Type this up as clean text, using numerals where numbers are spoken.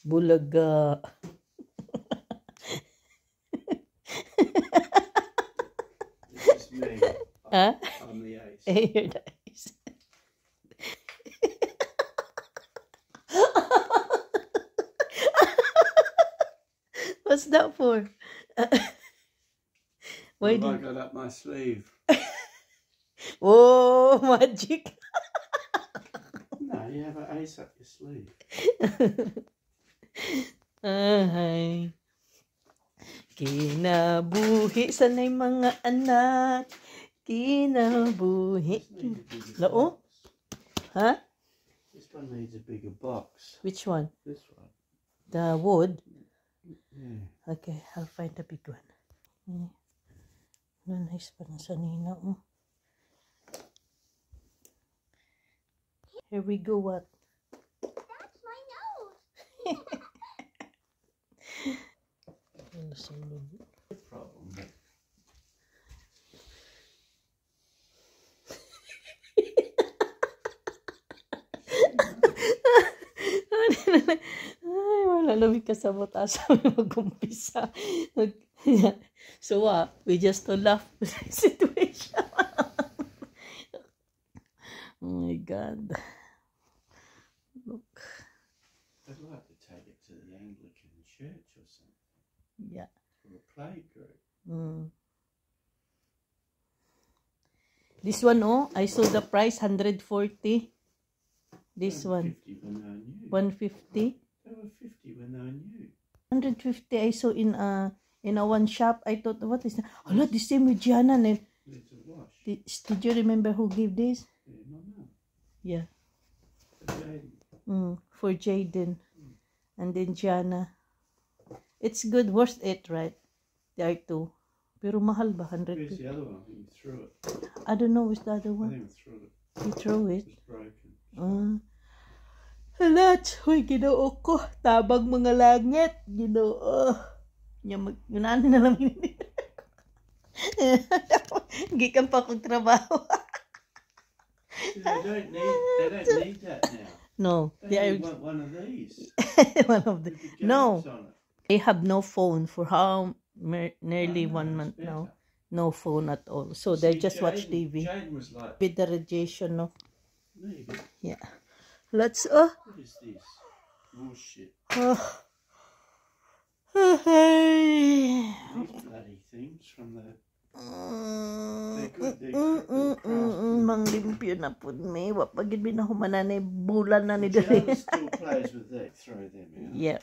Bulaga. This is me. Huh? I'm the ace. You're nice. What's that for? What Why have I did... got up my sleeve? Oh, magic. No, you have an ace up your sleeve. Ay. Kinabuhi. Sanay mga anak. Kinabuhi. This needs a bigger Loo? box. Huh? This one needs a bigger box. Which one? This one. The wood? Yeah. Okay, I'll find the big one. Nice pa na sa nina. Here we go, what? That's my nose. Problem. Ay, wala namin kasabot asa mag-umpisa. So, we just to laugh with the situation. Oh my God. Look. I'd like to take it to the Anglican church or something. Yeah. Or a play group. This one, oh, I saw the price 140. This one 150 when they were new. 150. They were 50 when they were new. 150 I saw in a one shop. I thought, what is that? Oh, look, the same with Gianna. Need to wash. Did you remember who gave this? Yeah, my mum. Yeah. For Jaden. For Jaden. And then Gianna. It's good, worth it, right? There are two. Pero mahal ba? Where's 150? the other one? You threw it. I don't know where's the other I one. think I threw it. You throw it? It's broken. Halat! Hoy, Ginoo ko. Tabang mga langit. Ginoo. Yunan na lang yun. Gikan pa kong trabaho. They don't need that now. No. They want one of these. One of the... With the No. games on it. They have no phone for how nearly Oh, 1 no, month it's now. better. No phone at all. So they See, just watch TV. Jaden was like, With the radiation, no? maybe. Yeah. Let's, What is this? Bullshit. These bloody things from the... Manglimpyo na po may. Wapagid binahumanan na bulan na ni Gianna Dali. still plays with that. Throw them out. Yeah.